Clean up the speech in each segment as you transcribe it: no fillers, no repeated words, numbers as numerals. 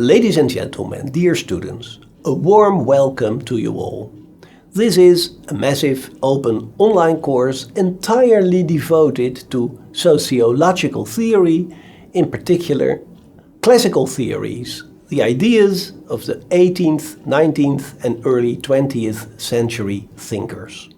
Ladies and gentlemen, dear students, a warm welcome to you all. This is a massive open online course entirely devoted to sociological theory, in particular classical theories, the ideas of the 18th, 19th and early 20th century thinkers.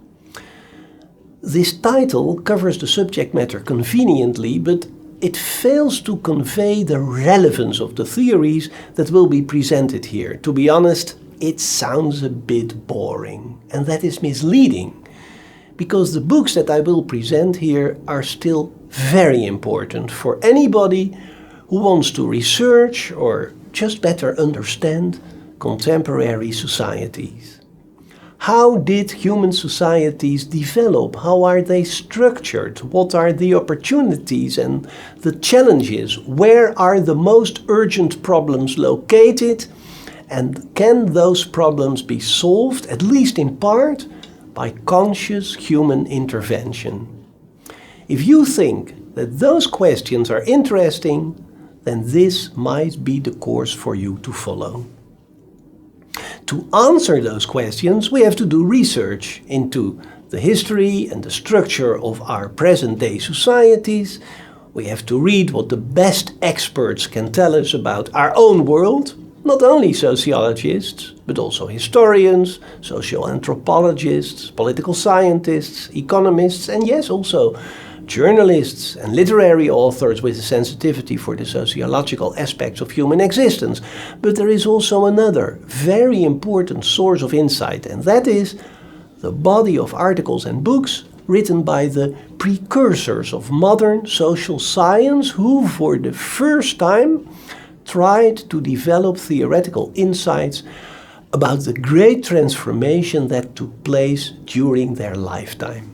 This title covers the subject matter conveniently, but it fails to convey the relevance of the theories that will be presented here. To be honest, it sounds a bit boring, and that is misleading, because the books that I will present here are still very important for anybody who wants to research or just better understand contemporary societies. How did human societies develop? How are they structured? What are the opportunities and the challenges? Where are the most urgent problems located? And can those problems be solved, at least in part, by conscious human intervention? If you think that those questions are interesting, then this might be the course for you to follow. To answer those questions, we have to do research into the history and the structure of our present-day societies. We have to read what the best experts can tell us about our own world, not only sociologists, but also historians, social anthropologists, political scientists, economists, and yes, also journalists and literary authors with a sensitivity for the sociological aspects of human existence. But there is also another very important source of insight, and that is the body of articles and books written by the precursors of modern social science, who for the first time tried to develop theoretical insights about the great transformation that took place during their lifetime.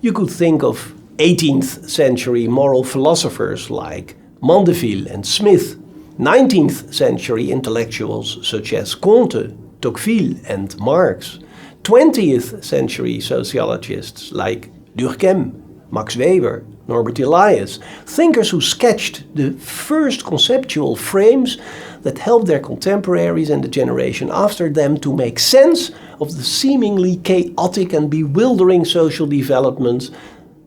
You could think of 18th century moral philosophers like Mandeville and Smith, 19th century intellectuals such as Comte, Tocqueville and Marx, 20th century sociologists like Durkheim, Max Weber, Norbert Elias, thinkers who sketched the first conceptual frames that helped their contemporaries and the generation after them to make sense of the seemingly chaotic and bewildering social developments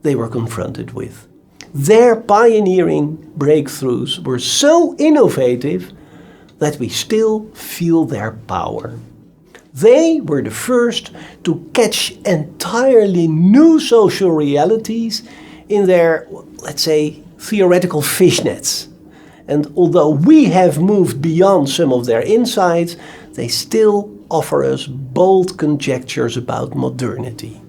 they were confronted with. Their pioneering breakthroughs were so innovative that we still feel their power. They were the first to catch entirely new social realities in their, let's say, theoretical fishnets. And although we have moved beyond some of their insights, they still offer us bold conjectures about modernity.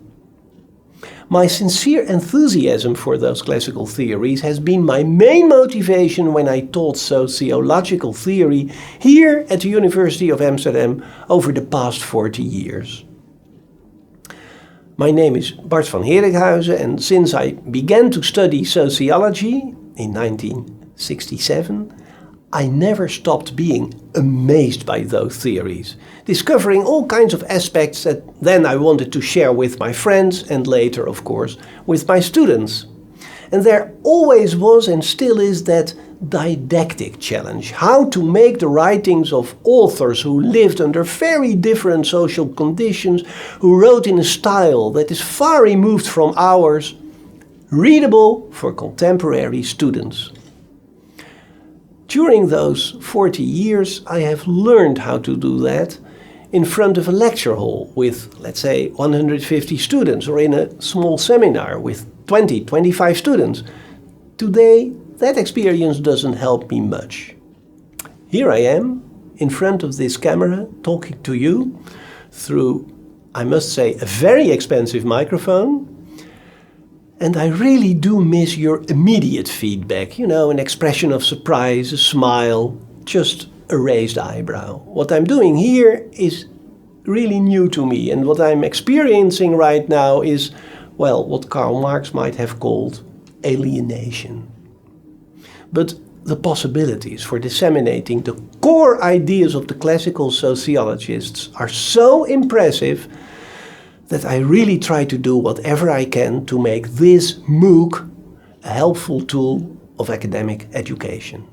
My sincere enthusiasm for those classical theories has been my main motivation when I taught sociological theory here at the University of Amsterdam over the past 40 years. My name is Bart van Herikhuizen, and since I began to study sociology in 1967, I never stopped being amazed by those theories, discovering all kinds of aspects that then I wanted to share with my friends and later, of course, with my students. And there always was and still is that didactic challenge, how to make the writings of authors who lived under very different social conditions, who wrote in a style that is far removed from ours, readable for contemporary students. During those 40 years, I have learned how to do that in front of a lecture hall with, let's say, 150 students, or in a small seminar with 20, 25 students. Today, that experience doesn't help me much. Here I am, in front of this camera, talking to you through, I must say, a very expensive microphone. And I really do miss your immediate feedback, an expression of surprise, a smile, just a raised eyebrow. What I'm doing here is really new to me, and what I'm experiencing right now is, well, what Karl Marx might have called alienation. But the possibilities for disseminating the core ideas of the classical sociologists are so impressive that I really try to do whatever I can to make this MOOC a helpful tool of academic education.